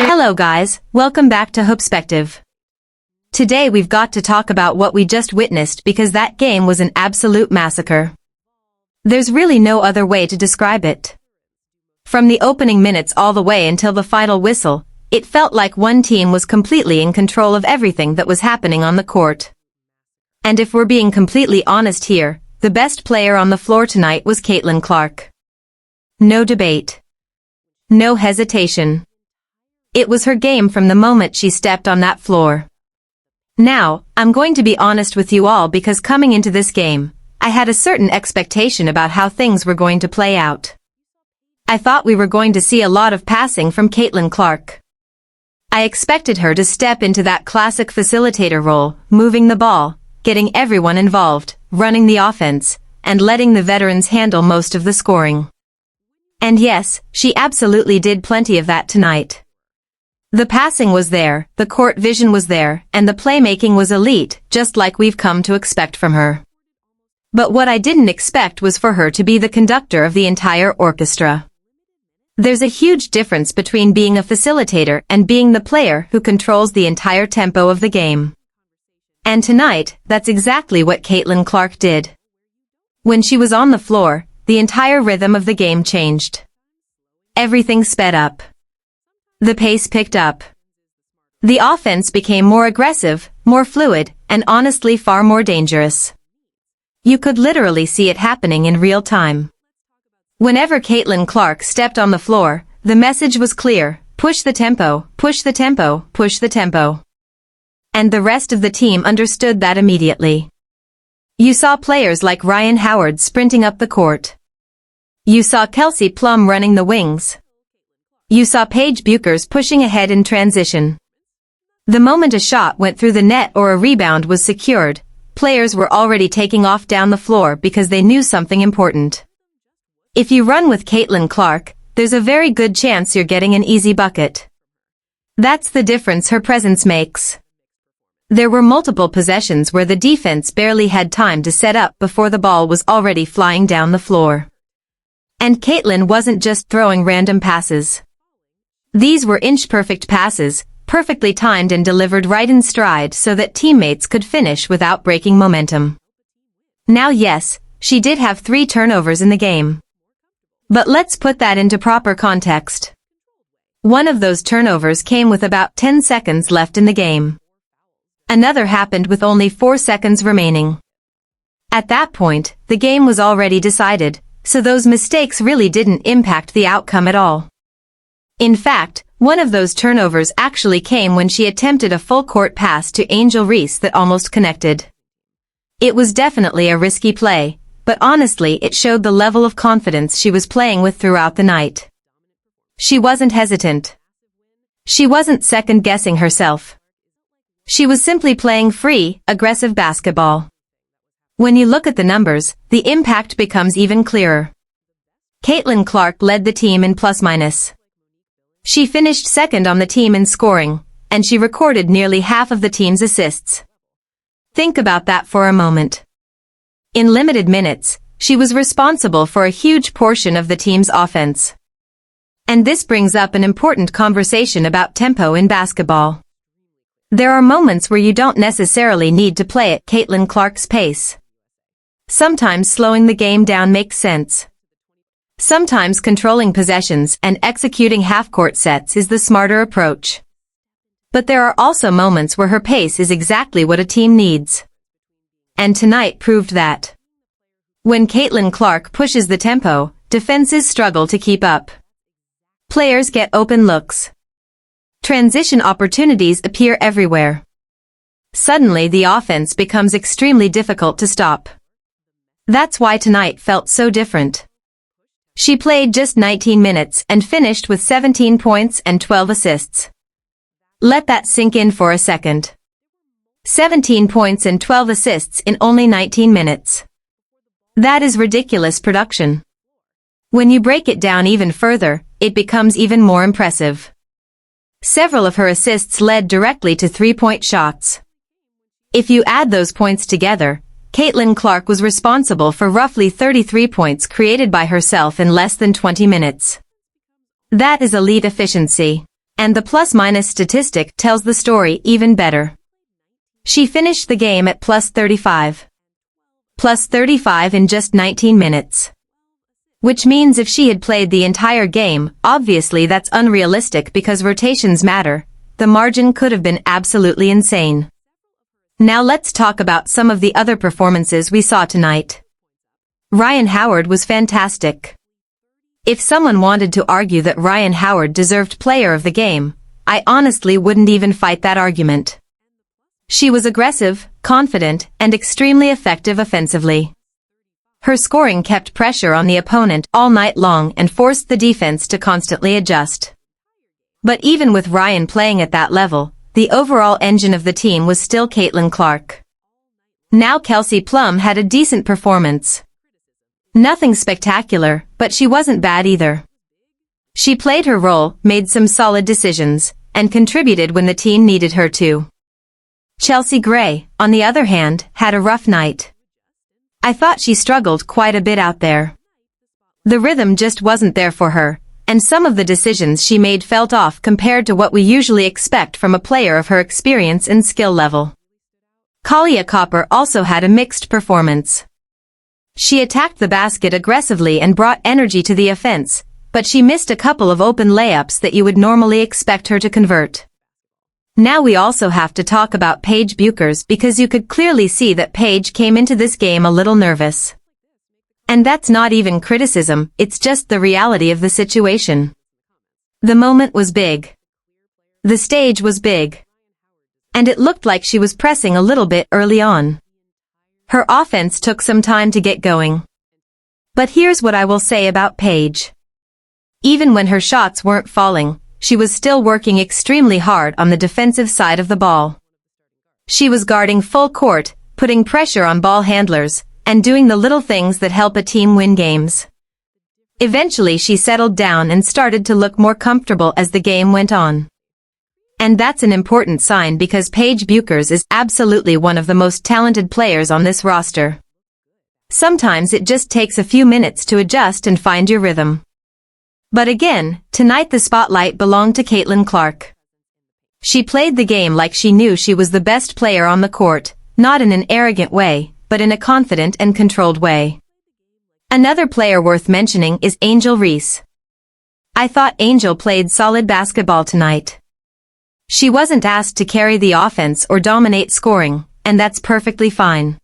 Hello guys, welcome back to Hoopspective. Today we've got to talk about what we just witnessed because that game was an absolute massacre. There's really no other way to describe it. From the opening minutes all the way until the final whistle, it felt like one team was completely in control of everything that was happening on the court. And if we're being completely honest here, the best player on the floor tonight was Caitlin Clark. No debate. No hesitation. It was her game from the moment she stepped on that floor. Now, I'm going to be honest with you all because coming into this game, I had a certain expectation about how things were going to play out. I thought we were going to see a lot of passing from Caitlin Clark. I expected her to step into that classic facilitator role, moving the ball, getting everyone involved, running the offense, and letting the veterans handle most of the scoring. And yes, she absolutely did plenty of that tonight. The passing was there, the court vision was there, and the playmaking was elite, just like we've come to expect from her. But what I didn't expect was for her to be the conductor of the entire orchestra. There's a huge difference between being a facilitator and being the player who controls the entire tempo of the game. And tonight, that's exactly what Caitlin Clark did. When she was on the floor, the entire rhythm of the game changed. Everything sped up. The pace picked up. The offense became more aggressive, more fluid, and honestly far more dangerous. You could literally see it happening in real time. Whenever Caitlin Clark stepped on the floor, the message was clear: push the tempo, push the tempo, push the tempo. And the rest of the team understood that immediately. You saw players like Ryan Howard sprinting up the court. You saw Kelsey Plum running the wings. You saw Paige Buchers pushing ahead in transition. The moment a shot went through the net or a rebound was secured, players were already taking off down the floor because they knew something important. If you run with Caitlin Clark, there's a very good chance you're getting an easy bucket. That's the difference her presence makes. There were multiple possessions where the defense barely had time to set up before the ball was already flying down the floor. And Caitlin wasn't just throwing random passes. These were inch-perfect passes, perfectly timed and delivered right in stride so that teammates could finish without breaking momentum. Now yes, she did have 3 turnovers in the game. But let's put that into proper context. One of those turnovers came with about 10 seconds left in the game. Another happened with only 4 seconds remaining. At that point, the game was already decided, so those mistakes really didn't impact the outcome at all. In fact, one of those turnovers actually came when she attempted a full-court pass to Angel Reese that almost connected. It was definitely a risky play, but honestly it showed the level of confidence she was playing with throughout the night. She wasn't hesitant. She wasn't second-guessing herself. She was simply playing free, aggressive basketball. When you look at the numbers, the impact becomes even clearer. Caitlin Clark led the team in plus-minus. She finished second on the team in scoring, and she recorded nearly half of the team's assists. Think about that for a moment. In limited minutes, she was responsible for a huge portion of the team's offense. And this brings up an important conversation about tempo in basketball. There are moments where you don't necessarily need to play at Caitlin Clark's pace. Sometimes slowing the game down makes sense. Sometimes controlling possessions and executing half-court sets is the smarter approach. But there are also moments where her pace is exactly what a team needs. And tonight proved that. When Caitlin Clark pushes the tempo, defenses struggle to keep up. Players get open looks. Transition opportunities appear everywhere. Suddenly the offense becomes extremely difficult to stop. That's why tonight felt so different. She played just 19 minutes and finished with 17 points and 12 assists. Let that sink in for a second. 17 points and 12 assists in only 19 minutes. That is ridiculous production. When you break it down even further, it becomes even more impressive. Several of her assists led directly to 3-point shots. If you add those points together, Caitlin Clark was responsible for roughly 33 points created by herself in less than 20 minutes. That is elite efficiency. And the plus-minus statistic tells the story even better. She finished the game at plus 35. Plus 35 in just 19 minutes. Which means if she had played the entire game, obviously that's unrealistic because rotations matter, the margin could have been absolutely insane. Now let's talk about some of the other performances we saw tonight. Ryan Howard was fantastic. If someone wanted to argue that Ryan Howard deserved player of the game, I honestly wouldn't even fight that argument. She was aggressive, confident, and extremely effective offensively. Her scoring kept pressure on the opponent all night long and forced the defense to constantly adjust. But even with Ryan playing at that level, the overall engine of the team was still Caitlin Clark. Now Kelsey Plum had a decent performance. Nothing spectacular, but she wasn't bad either. She played her role, made some solid decisions, and contributed when the team needed her to. Chelsea Gray, on the other hand, had a rough night. I thought she struggled quite a bit out there. The rhythm just wasn't there for her, and some of the decisions she made felt off compared to what we usually expect from a player of her experience and skill level. Kalia Copper also had a mixed performance. She attacked the basket aggressively and brought energy to the offense, but she missed a couple of open layups that you would normally expect her to convert. Now we also have to talk about Paige Buchers because you could clearly see that Paige came into this game a little nervous. And that's not even criticism, it's just the reality of the situation. The moment was big. The stage was big. And it looked like she was pressing a little bit early on. Her offense took some time to get going. But here's what I will say about Paige. Even when her shots weren't falling, she was still working extremely hard on the defensive side of the ball. She was guarding full court, putting pressure on ball handlers, and doing the little things that help a team win games. Eventually she settled down and started to look more comfortable as the game went on. And that's an important sign because Paige Buchers is absolutely one of the most talented players on this roster. Sometimes it just takes a few minutes to adjust and find your rhythm. But again, tonight the spotlight belonged to Caitlin Clark. She played the game like she knew she was the best player on the court, not in an arrogant way, but in a confident and controlled way. Another player worth mentioning is Angel Reese. I thought Angel played solid basketball tonight. She wasn't asked to carry the offense or dominate scoring, and that's perfectly fine.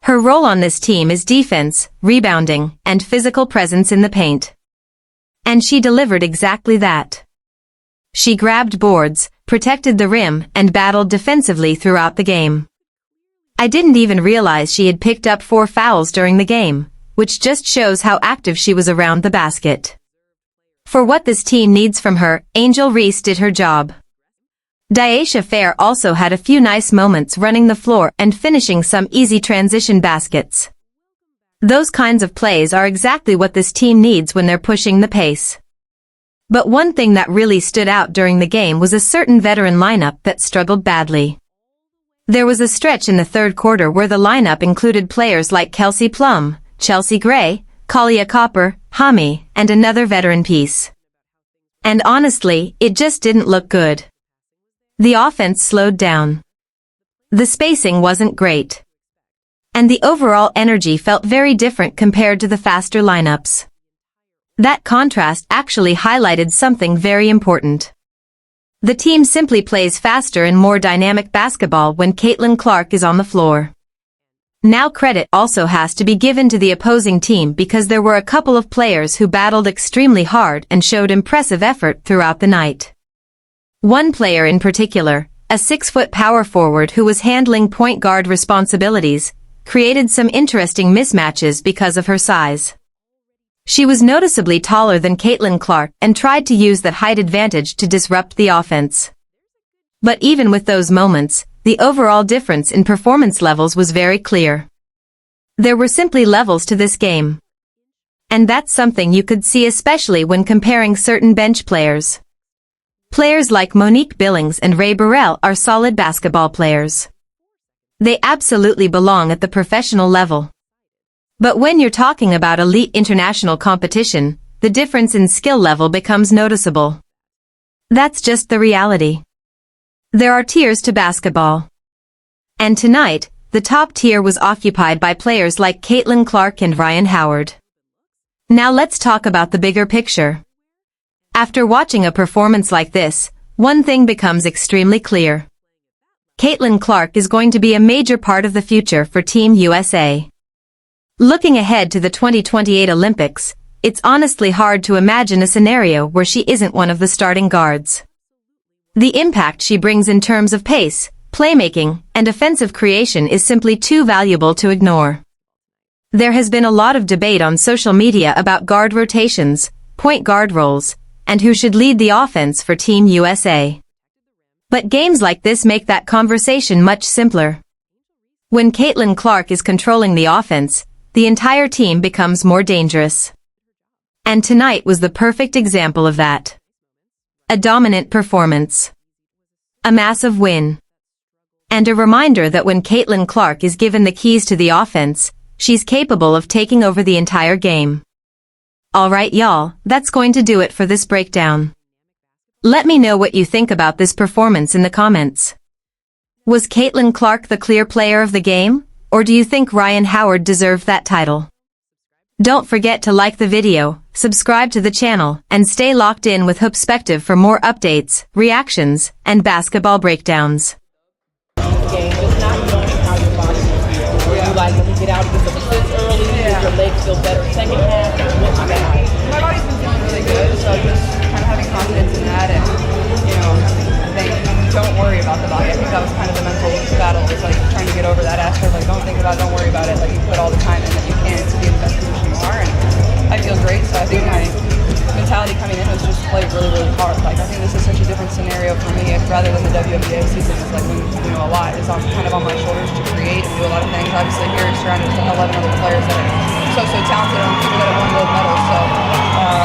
Her role on this team is defense, rebounding, and physical presence in the paint. And she delivered exactly that. She grabbed boards, protected the rim, and battled defensively throughout the game. I didn't even realize she had picked up 4 fouls during the game, which just shows how active she was around the basket. For what this team needs from her, Angel Reese did her job. Daisha Fair also had a few nice moments running the floor and finishing some easy transition baskets. Those kinds of plays are exactly what this team needs when they're pushing the pace. But one thing that really stood out during the game was a certain veteran lineup that struggled badly. There was a stretch in the third quarter where the lineup included players like Kelsey Plum, Chelsea Gray, Kalia Copper, Hami, and another veteran piece. And honestly, it just didn't look good. The offense slowed down. The spacing wasn't great. And the overall energy felt very different compared to the faster lineups. That contrast actually highlighted something very important. The team simply plays faster and more dynamic basketball when Caitlin Clark is on the floor. Now credit also has to be given to the opposing team because there were a couple of players who battled extremely hard and showed impressive effort throughout the night. One player in particular, a 6-foot power forward who was handling point guard responsibilities, created some interesting mismatches because of her size. She was noticeably taller than Caitlin Clark and tried to use that height advantage to disrupt the offense. But even with those moments, the overall difference in performance levels was very clear. There were simply levels to this game. And that's something you could see especially when comparing certain bench players. Players like Monique Billings and Ray Burrell are solid basketball players. They absolutely belong at the professional level. But when you're talking about elite international competition, the difference in skill level becomes noticeable. That's just the reality. There are tiers to basketball. And tonight, the top tier was occupied by players like Caitlin Clark and Ryan Howard. Now let's talk about the bigger picture. After watching a performance like this, one thing becomes extremely clear. Caitlin Clark is going to be a major part of the future for Team USA. Looking ahead to the 2028 Olympics, it's honestly hard to imagine a scenario where she isn't one of the starting guards. The impact she brings in terms of pace, playmaking, and offensive creation is simply too valuable to ignore. There has been a lot of debate on social media about guard rotations, point guard roles, and who should lead the offense for Team USA. But games like this make that conversation much simpler. When Caitlin Clark is controlling the offense, the entire team becomes more dangerous. And tonight was the perfect example of that. A dominant performance. A massive win. And a reminder that when Caitlin Clark is given the keys to the offense, she's capable of taking over the entire game. Alright y'all, that's going to do it for this breakdown. Let me know what you think about this performance in the comments. Was Caitlin Clark the clear player of the game, or do you think Ryan Howard deserved that title? Don't forget to like the video, subscribe to the channel, and stay locked in with Hoopspective for more updates, reactions, and basketball breakdowns. Game, just not knowing how your body will feel. Were you like, when you get out of the fits early, did your legs feel better second half? What you got? My body's been feeling really good, so just kind of having confidence in that, and I think don't worry about the body. I think that was kind of the mental battle. It's like trying to get over that aspect. Like don't think about it, don't worry about it. Like you put all the time in that you can to be in the best position you are, and I feel great. So I think my mentality coming in was just play really, really hard. Like I think this is such a different scenario for me rather than the WNBA season. It's like when a lot is kind of on my shoulders to create and do a lot of things. Obviously here you're surrounded with 11 other players that are so talented and people that have won gold medals. So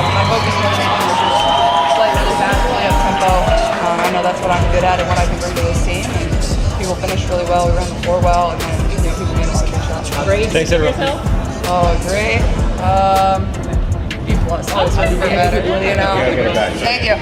my focus more than anything was just play really fast, play up tempo. I know that's what I'm good at and what I can bring to this team. And people finished really well. We ran the floor well, and then people made a lot of good shots. Great. Thanks, everyone. Oh, great. B plus. I was hoping for better. Thank you.